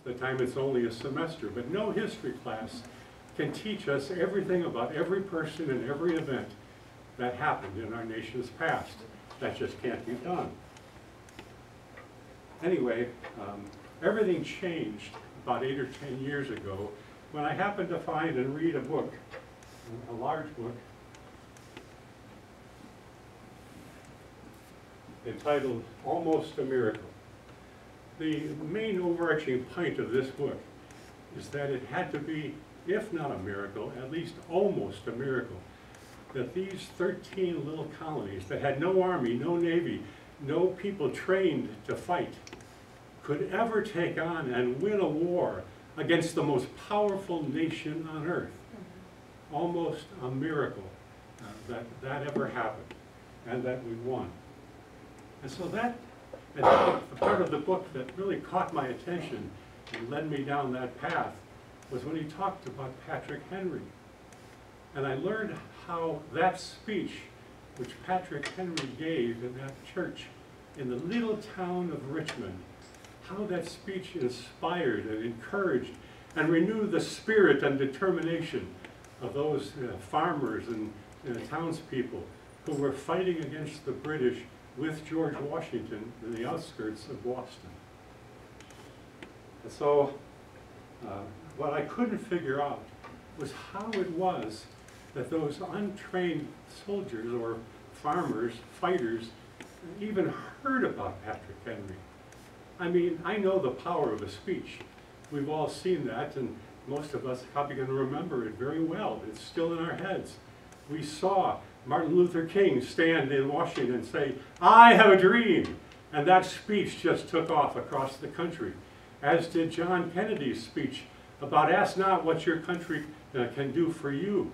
the time it's only a semester. But no history class can teach us everything about every person and every event that happened in our nation's past. That just can't be done. Anyway, everything changed about 8 or 10 years ago when I happened to find and read a book, a large book, entitled Almost a Miracle. The main overarching point of this book is that it had to be, if not a miracle, at least almost a miracle, that these 13 little colonies that had no army, no navy, no people trained to fight, could ever take on and win a war against the most powerful nation on earth. Almost a miracle that that ever happened and that we won. And so that, and the part of the book that really caught my attention and led me down that path was when he talked about Patrick Henry. And I learned how that speech, which Patrick Henry gave in that church in the little town of Richmond, how that speech inspired and encouraged and renewed the spirit and determination of those farmers and townspeople who were fighting against the British with George Washington in the outskirts of Boston. And so what I couldn't figure out was how it was that those untrained soldiers or farmers, fighters, even heard about Patrick Henry. I mean, I know the power of a speech. We've all seen that, and most of us are probably going to remember it very well. It's still in our heads. We saw Martin Luther King stand in Washington and say, "I have a dream," and that speech just took off across the country, as did John Kennedy's speech about "ask not what your country can do for you."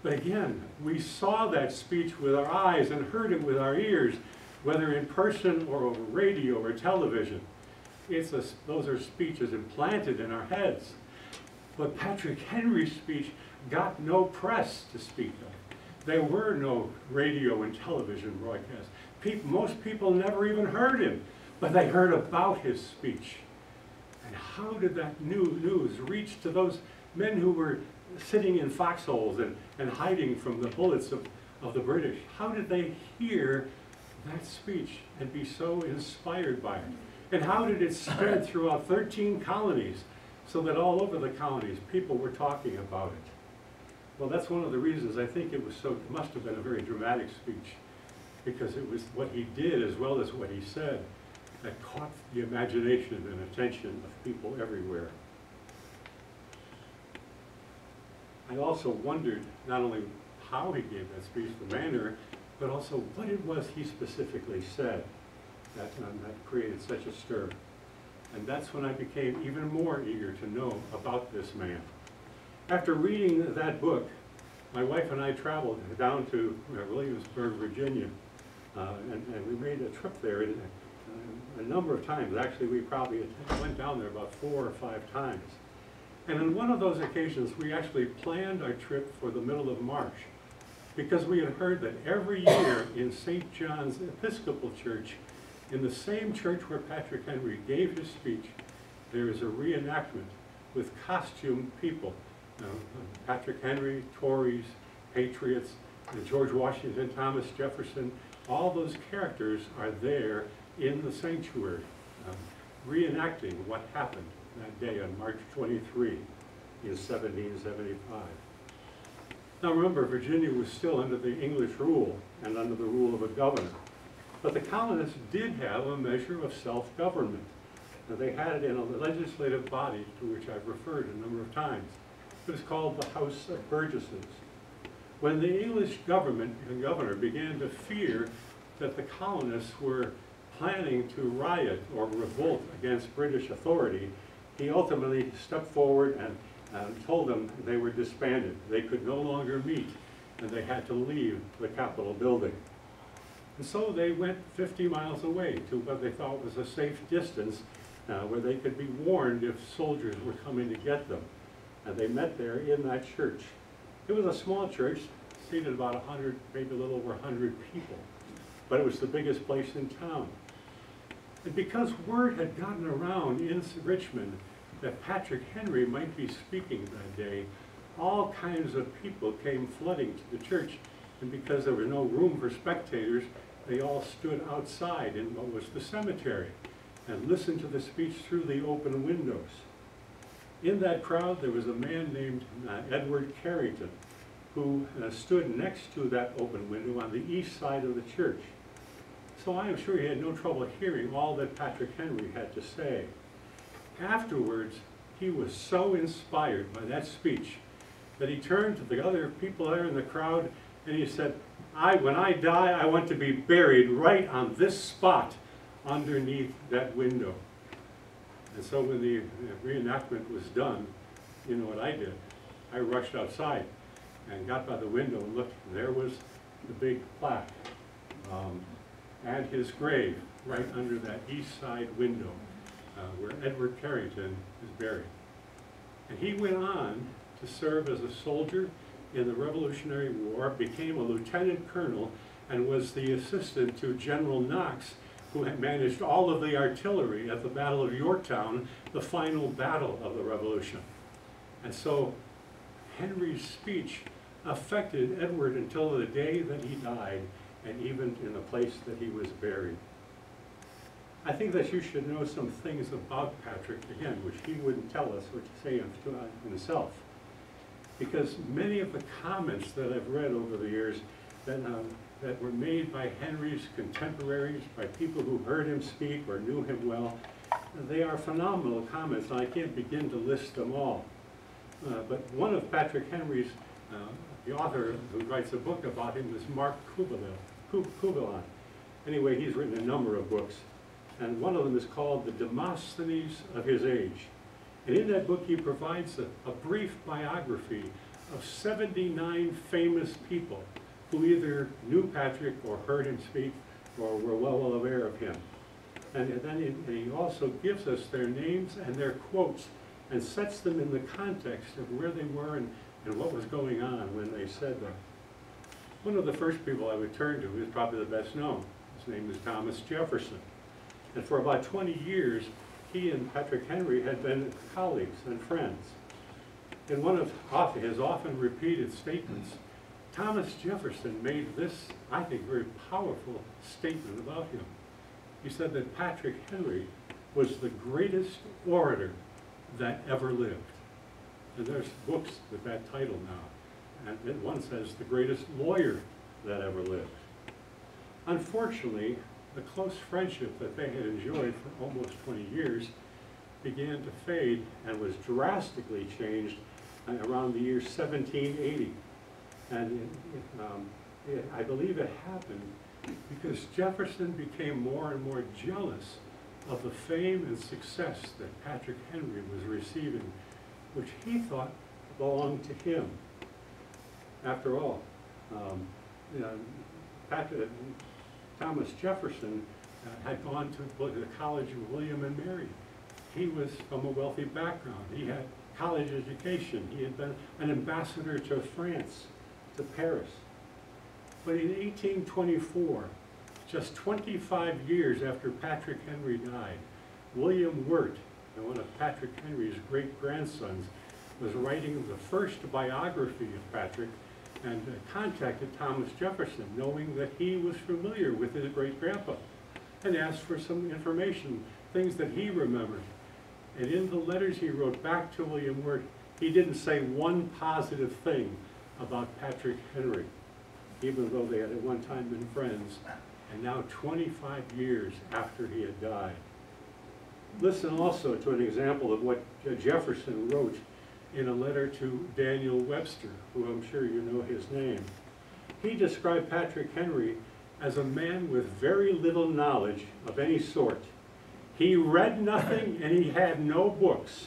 But again, we saw that speech with our eyes and heard it with our ears, whether in person or over radio or television. Those are speeches implanted in our heads. But Patrick Henry's speech got no press to speak of. There were no radio and television broadcasts. Most people never even heard him, but they heard about his speech. And how did that news reach to those men who were sitting in foxholes and hiding from the bullets of the British? How did they hear that speech and be so inspired by it? And how did it spread throughout 13 colonies so that all over the colonies people were talking about it? Well, that's one of the reasons I think it must have been a very dramatic speech, because it was what he did as well as what he said that caught the imagination and attention of people everywhere. I also wondered not only how he gave that speech, the manner, but also what it was he specifically said that created such a stir. And that's when I became even more eager to know about this man. After reading that book, my wife and I traveled down to Williamsburg, Virginia, and we made a trip there a number of times. Actually, we probably went down there about 4 or 5 times. And on one of those occasions, we actually planned our trip for the middle of March, because we had heard that every year in St. John's Episcopal Church, in the same church where Patrick Henry gave his speech, there is a reenactment with costumed people. Patrick Henry, Tories, Patriots, George Washington, Thomas Jefferson, all those characters are there in the sanctuary, reenacting what happened that day on March 23 in 1775. Now remember, Virginia was still under the English rule and under the rule of a governor. But the colonists did have a measure of self-government. They had it in a legislative body to which I've referred a number of times. It was called the House of Burgesses. When the English government and governor began to fear that the colonists were planning to riot or revolt against British authority, he ultimately stepped forward and told them they were disbanded. They could no longer meet, and they had to leave the Capitol building. And so they went 50 miles away to what they thought was a safe distance where they could be warned if soldiers were coming to get them. And they met there in that church. It was a small church, seated about 100, maybe a little over 100 people. But it was the biggest place in town. And because word had gotten around in Richmond that Patrick Henry might be speaking that day, all kinds of people came flooding to the church. And because there was no room for spectators, they all stood outside in what was the cemetery and listened to the speech through the open windows. In that crowd, there was a man named Eildert Zwart, who stood next to that open window on the east side of the church. So I am sure he had no trouble hearing all that Patrick Henry had to say. Afterwards, he was so inspired by that speech that he turned to the other people there in the crowd and he said, when I die, I want to be buried right on this spot underneath that window. And so when the reenactment was done, you know what I did? I rushed outside and got by the window and looked, and there was the big plaque and his grave right under that east side window where Eildert Zwart is buried. And he went on to serve as a soldier in the Revolutionary War, became a lieutenant colonel, and was the assistant to General Knox, who had managed all of the artillery at the Battle of Yorktown, the final battle of the Revolution. And so Henry's speech affected Edward until the day that he died, and even in the place that he was buried. I think that you should know some things about Patrick, again, which he wouldn't tell us or to say himself. Because many of the comments that I've read over the years that were made by Henry's contemporaries, by people who heard him speak or knew him well, they are phenomenal comments, and I can't begin to list them all. But one of Patrick Henry's, the author who writes a book about him, is Mark Kubelan. Anyway, he's written a number of books, and one of them is called The Demosthenes of His Age. And in that book, he provides a brief biography of 79 famous people who either knew Patrick or heard him speak or were well aware of him. And then he also gives us their names and their quotes and sets them in the context of where they were and what was going on when they said them. One of the first people I would turn to is probably the best known. His name is Thomas Jefferson. And for about 20 years, he and Patrick Henry had been colleagues and friends. In one of his often repeated statements, Thomas Jefferson made this, I think, very powerful statement about him. He said that Patrick Henry was the greatest orator that ever lived. And there's books with that title now. And one says the greatest lawyer that ever lived. Unfortunately, the close friendship that they had enjoyed for almost 20 years began to fade and was drastically changed around the year 1780. And I believe it happened because Jefferson became more and more jealous of the fame and success that Patrick Henry was receiving, which he thought belonged to him. After all, Thomas Jefferson had gone to the college of William and Mary. He was from a wealthy background. He had college education. He had been an ambassador to France, to Paris. But in 1824, just 25 years after Patrick Henry died, William Wirt, one of Patrick Henry's great-grandsons, was writing the first biography of Patrick and contacted Thomas Jefferson, knowing that he was familiar with his great-grandpa, and asked for some information, things that he remembered. And in the letters he wrote back to William Wirt, he didn't say one positive thing about Patrick Henry, even though they had at one time been friends, and now 25 years after he had died. Listen also to an example of what Jefferson wrote in a letter to Daniel Webster, who I'm sure you know his name. He described Patrick Henry as a man with very little knowledge of any sort. He read nothing and he had no books.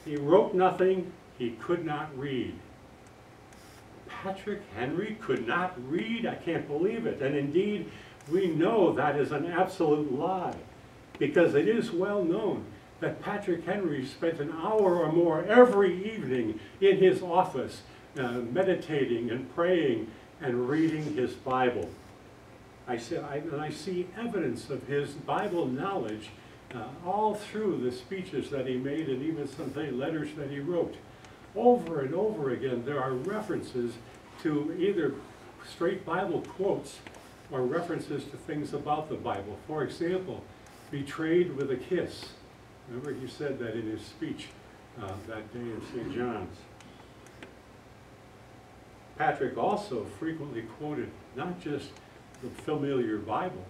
He wrote nothing, he could not read. Patrick Henry could not read? I can't believe it. And indeed, we know that is an absolute lie, because it is well known that Patrick Henry spent an hour or more every evening in his office meditating and praying and reading his Bible. I see evidence of his Bible knowledge all through the speeches that he made and even some letters that he wrote. Over and over again, there are references to either straight Bible quotes or references to things about the Bible. For example, betrayed with a kiss. Remember, he said that in his speech that day in St. John's. Patrick also frequently quoted not just the familiar Bible,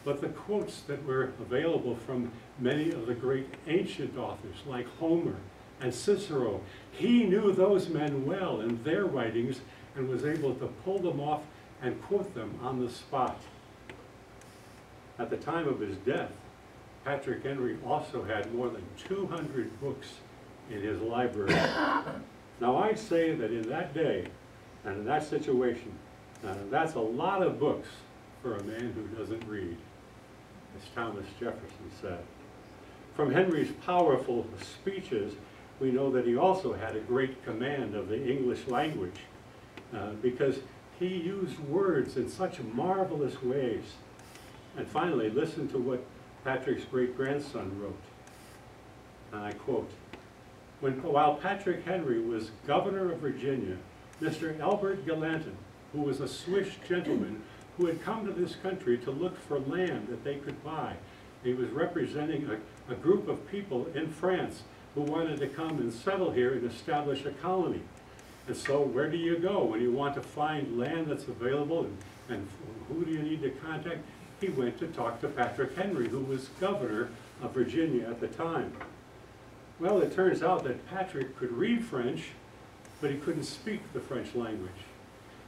but the quotes that were available from many of the great ancient authors like Homer and Cicero. He knew those men well in their writings and was able to pull them off and quote them on the spot. At the time of his death, Patrick Henry also had more than 200 books in his library. Now I'd say that in that day and in that situation, that's a lot of books for a man who doesn't read, as Thomas Jefferson said. From Henry's powerful speeches, we know that he also had a great command of the English language because he used words in such marvelous ways. And finally, listen to what Patrick's great-grandson wrote. And I quote, while Patrick Henry was governor of Virginia, Mr. Eildert Zwart, who was a Swiss gentleman who had come to this country to look for land that they could buy. He was representing a group of people in France who wanted to come and settle here and establish a colony. And so where do you go when you want to find land that's available, and who do you need to contact? He went to talk to Patrick Henry, who was governor of Virginia at the time. Well, it turns out that Patrick could read French, but he couldn't speak the French language.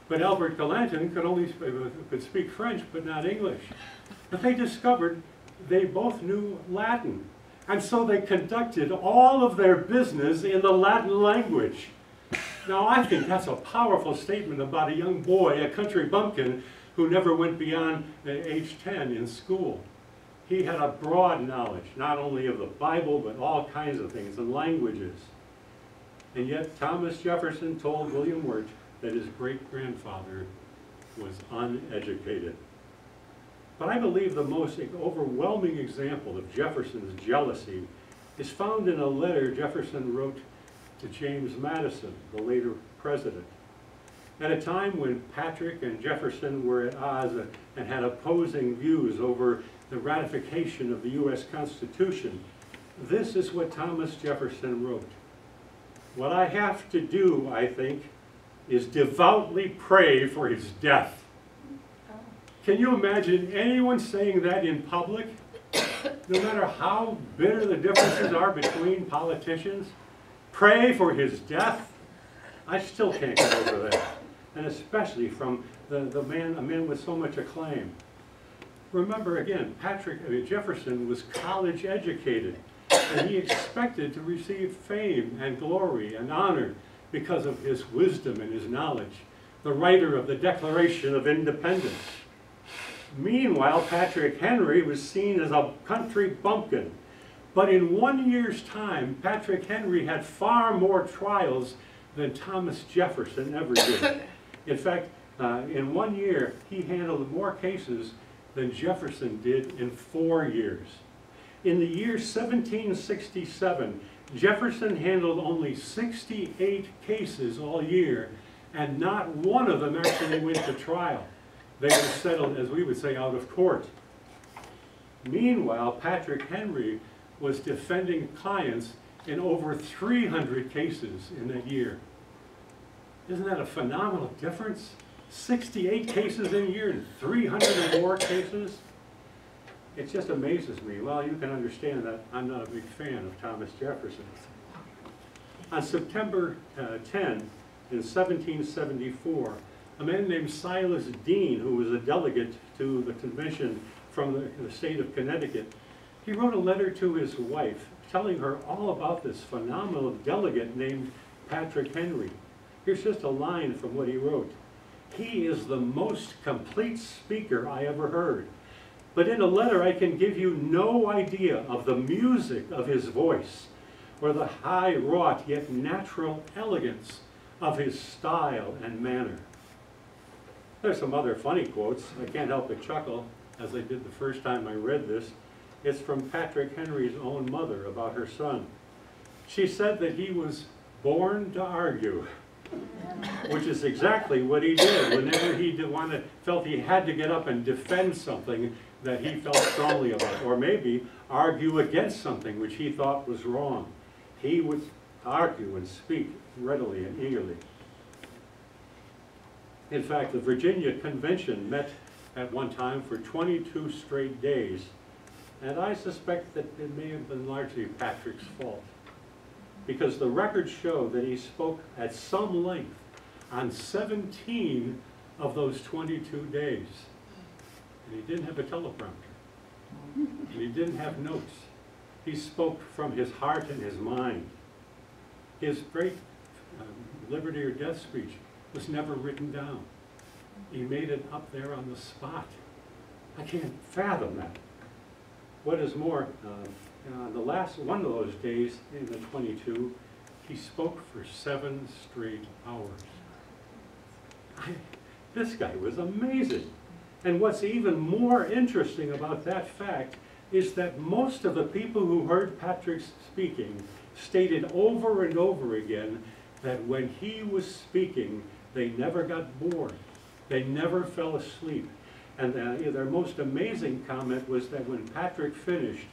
But Eildert Zwart could speak French, but not English. But they discovered they both knew Latin. And so they conducted all of their business in the Latin language. Now, I think that's a powerful statement about a young boy, a country bumpkin, who never went beyond age 10 in school. He had a broad knowledge, not only of the Bible, but all kinds of things and languages. And yet, Thomas Jefferson told William Wirt that his great-grandfather was uneducated. But I believe the most overwhelming example of Jefferson's jealousy is found in a letter Jefferson wrote to James Madison, the later president. At a time when Patrick and Jefferson were at odds and had opposing views over the ratification of the U.S. Constitution, this is what Thomas Jefferson wrote. What I have to do, I think, is devoutly pray for his death. Can you imagine anyone saying that in public? No matter how bitter the differences are between politicians, pray for his death? I still can't get over that. And especially from a man with so much acclaim. Remember again, Jefferson was college educated, and he expected to receive fame and glory and honor because of his wisdom and his knowledge, the writer of the Declaration of Independence. Meanwhile, Patrick Henry was seen as a country bumpkin. But in 1 year's time, Patrick Henry had far more trials than Thomas Jefferson ever did. In fact, in 1 year, he handled more cases than Jefferson did in 4 years. In the year 1767, Jefferson handled only 68 cases all year, and not one of them actually went to trial. They were settled, as we would say, out of court. Meanwhile, Patrick Henry was defending clients in over 300 cases in that year. Isn't that a phenomenal difference? 68 cases in a year and 300 or more cases? It just amazes me. Well, you can understand that I'm not a big fan of Thomas Jefferson. On September 10, in 1774, a man named Silas Deane, who was a delegate to the convention from the state of Connecticut, he wrote a letter to his wife telling her all about this phenomenal delegate named Patrick Henry. Here's just a line from what he wrote. "He is the most complete speaker I ever heard. But in a letter I can give you no idea of the music of his voice, or the high-wrought yet natural elegance of his style and manner." There's some other funny quotes. I can't help but chuckle, as I did the first time I read this. It's from Patrick Henry's own mother about her son. She said that he was born to argue, which is exactly what he did. Whenever he felt he had to get up and defend something that he felt strongly about, or maybe argue against something which he thought was wrong, he would argue and speak readily and eagerly. In fact, the Virginia Convention met at one time for 22 straight days, and I suspect that it may have been largely Patrick's fault, because the records show that he spoke at some length on 17 of those 22 days. And he didn't have a teleprompter, and he didn't have notes. He spoke from his heart and his mind. His great liberty or death speech was never written down. He made it up there on the spot. I can't fathom that. What is more, on the last one of those days in the 22, he spoke for 7 straight hours. This guy was amazing. And what's even more interesting about that fact is that most of the people who heard Patrick speaking stated over and over again that when he was speaking, they never got bored. They never fell asleep. And their most amazing comment was that when Patrick finished,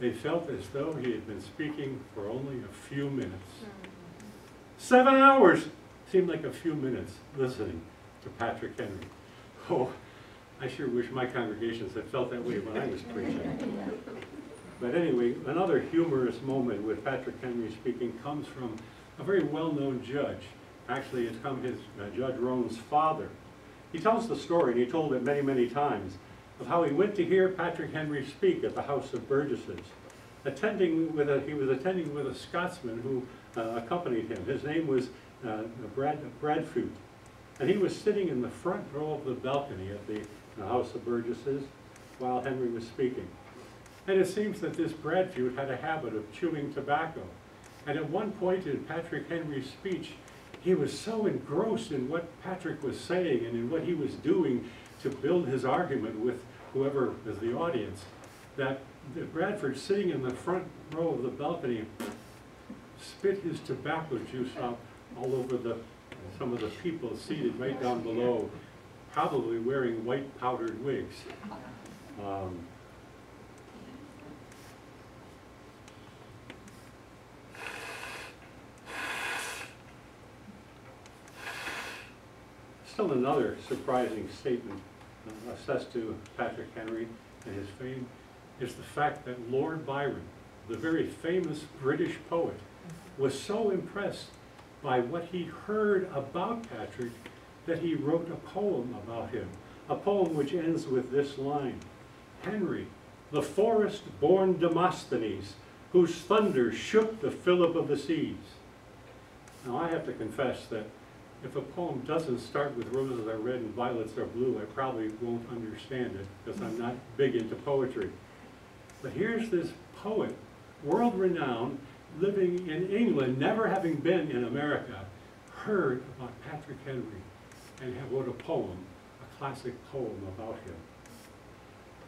they felt as though he had been speaking for only a few minutes. 7 hours seemed like a few minutes listening to Patrick Henry. Oh, I sure wish my congregations had felt that way when I was preaching. But anyway, another humorous moment with Patrick Henry speaking comes from a very well-known judge. Actually, it's come his Judge Roan's father. He tells the story, and he told it many, many times, of how he went to hear Patrick Henry speak at the House of Burgesses. He was attending with a Scotsman who accompanied him. His name was Bradfute. And he was sitting in the front row of the balcony at the House of Burgesses while Henry was speaking. And it seems that this Bradfute had a habit of chewing tobacco. And at one point in Patrick Henry's speech, he was so engrossed in what Patrick was saying and in what he was doing to build his argument with whoever was the audience, that Bradford, sitting in the front row of the balcony, spit his tobacco juice out all over some of the people seated right down below, probably wearing white powdered wigs. Still another surprising statement assessed to Patrick Henry and his fame is the fact that Lord Byron, the very famous British poet, was so impressed by what he heard about Patrick that he wrote a poem about him, a poem which ends with this line: Henry, the forest-born Demosthenes, whose thunder shook the Philip of the seas. Now I have to confess that if a poem doesn't start with roses are red and violets are blue, I probably won't understand it because I'm not big into poetry. But here's this poet, world-renowned, living in England, never having been in America, heard about Patrick Henry and wrote a poem, a classic poem about him.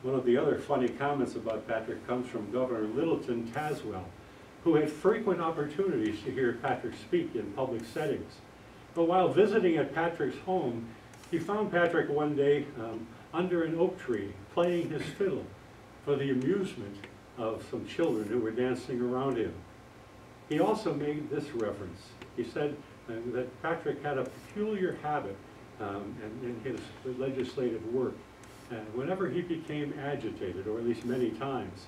One of the other funny comments about Patrick comes from Governor Littleton Tazewell, who had frequent opportunities to hear Patrick speak in public settings. But while visiting at Patrick's home, he found Patrick one day under an oak tree playing his fiddle for the amusement of some children who were dancing around him. He also made this reference. He said that Patrick had a peculiar habit in his legislative work. Whenever he became agitated, or at least many times,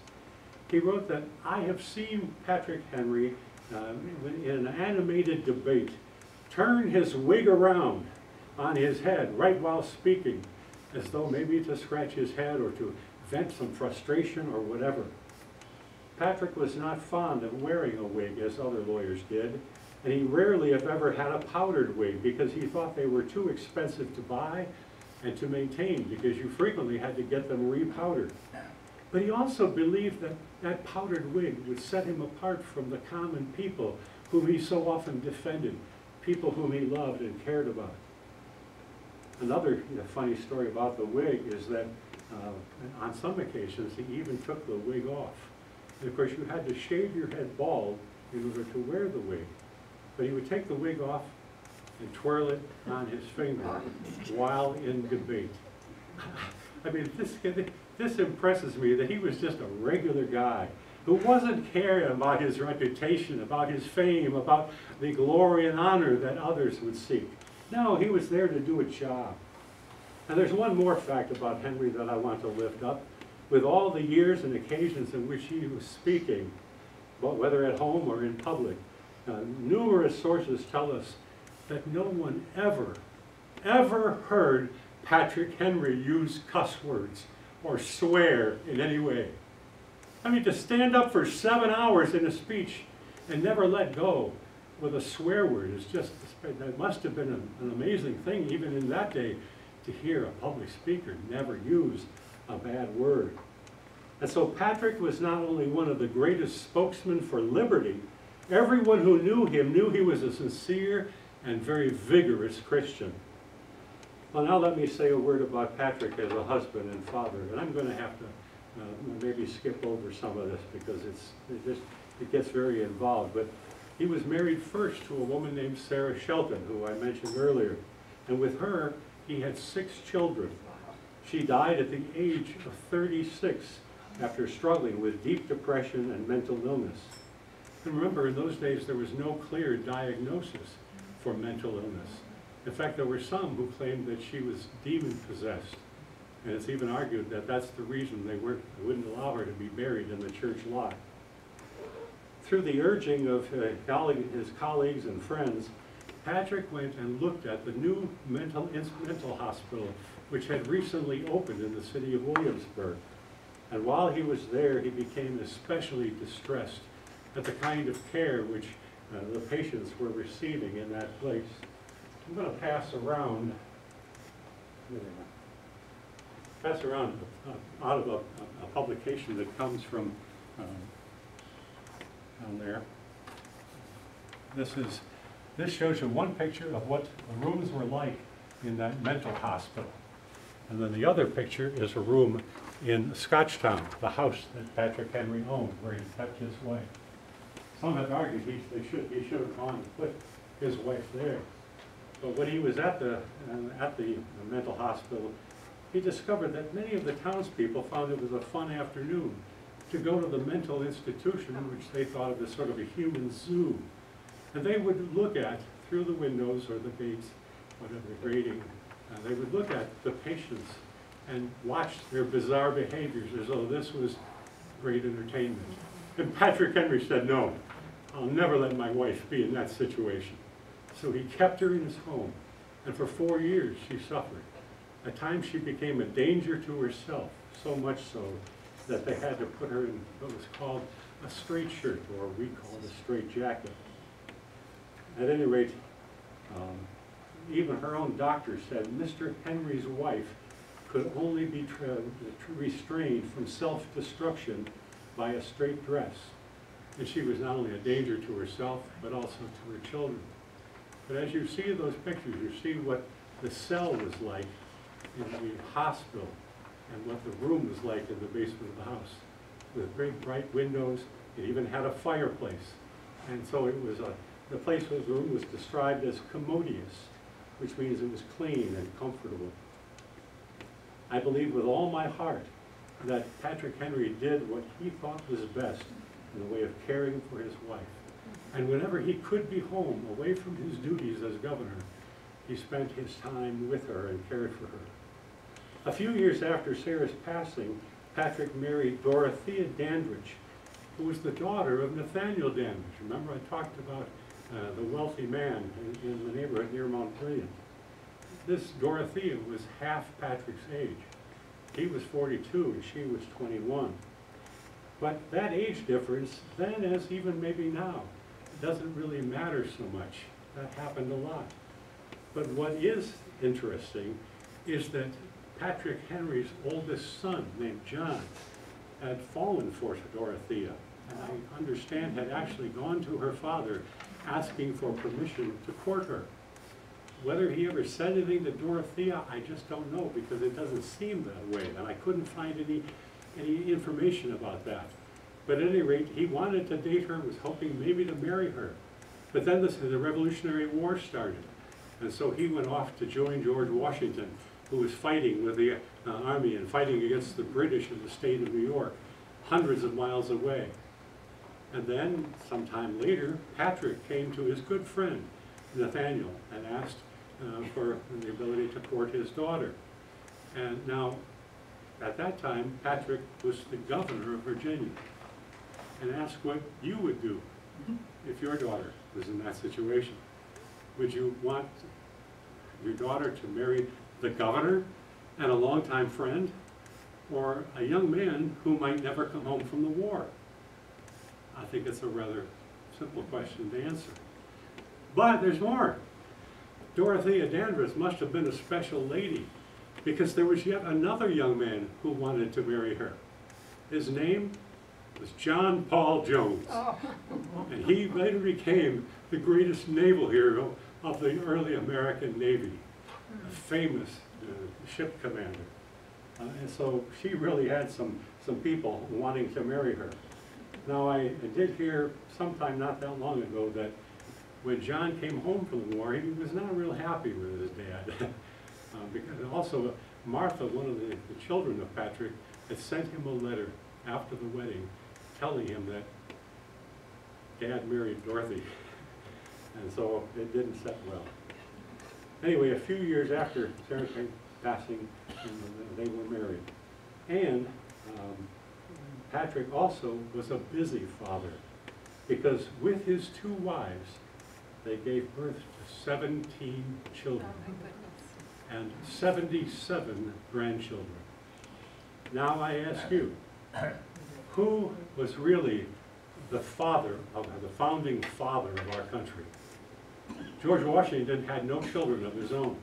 he wrote that, "I have seen Patrick Henry in an animated debate turn his wig around on his head right while speaking, as though maybe to scratch his head or to vent some frustration or whatever." Patrick was not fond of wearing a wig as other lawyers did, and he rarely, if ever, had a powdered wig because he thought they were too expensive to buy and to maintain because you frequently had to get them repowdered. But he also believed that that powdered wig would set him apart from the common people whom he so often defended, people whom he loved and cared about. Another funny story about the wig is that on some occasions he even took the wig off. And of course you had to shave your head bald in order to wear the wig. But he would take the wig off and twirl it on his finger while in debate. I mean, this impresses me that he was just a regular guy who wasn't caring about his reputation, about his fame, about the glory and honor that others would seek. No, he was there to do a job. And there's one more fact about Henry that I want to lift up. With all the years and occasions in which he was speaking, but whether at home or in public, numerous sources tell us that no one ever heard Patrick Henry use cuss words or swear in any way. I mean, to stand up for 7 hours in a speech and never let go with a swear word is just, that must have been an amazing thing even in that day, to hear a public speaker never use a bad word. And so Patrick was not only one of the greatest spokesmen for liberty, everyone who knew him knew he was a sincere and very vigorous Christian. Well, now let me say a word about Patrick as a husband and father, and I'm going to have to maybe skip over some of this because it gets very involved. But he was married first to a woman named Sarah Shelton, who I mentioned earlier, and with her he had 6 children. She died at the age of 36 after struggling with deep depression and mental illness. And remember, in those days there was no clear diagnosis for mental illness. In fact, there were some who claimed that she was demon-possessed. And it's even argued that that's the reason they wouldn't allow her to be buried in the church lot. Through the urging of his colleagues and friends, Patrick went and looked at the new mental hospital which had recently opened in the city of Williamsburg. And while he was there, he became especially distressed at the kind of care which the patients were receiving in that place. I'm going to pass around out of a publication that comes from down there. This shows you one picture of what the rooms were like in that mental hospital. And then the other picture is a room in Scotchtown, the house that Patrick Henry owned, where he kept his wife. Some have argued he should have gone and put his wife there. But when he was at the mental hospital, he discovered that many of the townspeople found it was a fun afternoon to go to the mental institution, which they thought of as sort of a human zoo. And they would look at, through the windows or the gates, whatever grating, they would look at the patients and watch their bizarre behaviors as though this was great entertainment. And Patrick Henry said, no, I'll never let my wife be in that situation. So he kept her in his home, and for 4 years she suffered. At times she became a danger to herself, so much so that they had to put her in what was called a straight shirt, or we call it a straight jacket. At any rate, even her own doctor said Mr. Henry's wife could only be restrained from self-destruction by a straight dress. And she was not only a danger to herself, but also to her children. But as you see those pictures, you see what the cell was like in the hospital and what the room was like in the basement of the house, with great bright windows. It even had a fireplace. And so it was the place where the room was described as commodious, which means it was clean and comfortable. I believe with all my heart that Patrick Henry did what he thought was best in the way of caring for his wife. And whenever he could be home, away from his duties as governor, he spent his time with her and cared for her. A few years after Sarah's passing, Patrick married Dorothea Dandridge, who was the daughter of Nathaniel Dandridge. Remember, I talked about the wealthy man in the neighborhood near Mount Brilliant. This Dorothea was half Patrick's age. He was 42 and she was 21. But that age difference, then as even maybe now, doesn't really matter so much. That happened a lot. But what is interesting is that Patrick Henry's oldest son, named John, had fallen for Dorothea, and I understand had actually gone to her father asking for permission to court her. whether he ever said anything to Dorothea, I just don't know, because it doesn't seem that way, and I couldn't find any information about that. But at any rate, he wanted to date her, was hoping maybe to marry her. But then the Revolutionary War started, and so he went off to join George Washington, who was fighting with the army and fighting against the British in the state of New York, hundreds of miles away. And then, sometime later, Patrick came to his good friend, Nathaniel, and asked for the ability to court his daughter. And now, at that time, Patrick was the governor of Virginia, and asked what you would do if your daughter was in that situation. Would you want your daughter to marry the governor and a longtime friend, or a young man who might never come home from the war? I think it's a rather simple question to answer. But there's more. Dorothea Danvers must have been a special lady, because there was yet another young man who wanted to marry her. His name was John Paul Jones. Oh. And he later became the greatest naval hero of the early American Navy, a famous ship commander. And so she really had some people wanting to marry her. Now, I did hear sometime not that long ago that when John came home from the war, he was not real happy with his dad. Because also, Martha, one of the children of Patrick, had sent him a letter after the wedding telling him that Dad married Dorothy. And so it didn't set well. Anyway, a few years after Sarah's passing, they were married. And Patrick also was a busy father, because with his 2 wives, they gave birth to 17 children and 77 grandchildren. Now I ask you, who was really the founding father of our country? George Washington had no children of his own.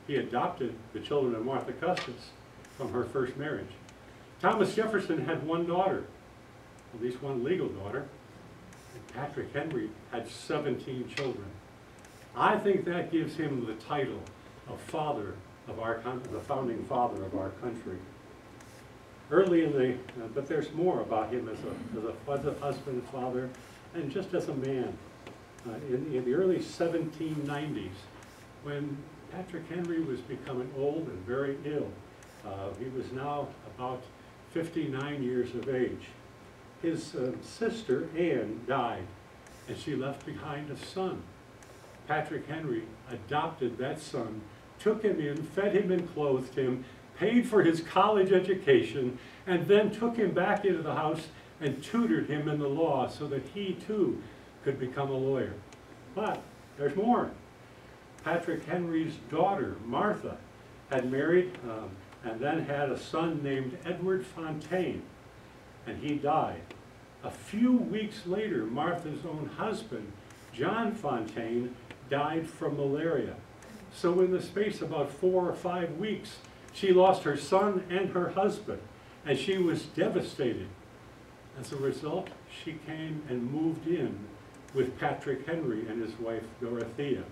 He adopted the children of Martha Custis from her first marriage. Thomas Jefferson had 1 daughter, at least 1 legal daughter. And Patrick Henry had 17 children. I think that gives him the title of father of the founding father of our country. Early in the, but there's more about him as a husband, father, and just as a man. In the early 1790s, when Patrick Henry was becoming old and very ill, he was now about 59 years of age. His sister, Anne, died, and she left behind a son. Patrick Henry adopted that son, took him in, fed him and clothed him, paid for his college education, and then took him back into the house and tutored him in the law so that he too could become a lawyer. But there's more. Patrick Henry's daughter, Martha, had married and then had a son named Edward Fontaine, and he died. A few weeks later, Martha's own husband, John Fontaine, died from malaria. So in the space of about 4 or 5 weeks, she lost her son and her husband, and she was devastated. As a result, she came and moved in with Patrick Henry and his wife, Dorothea.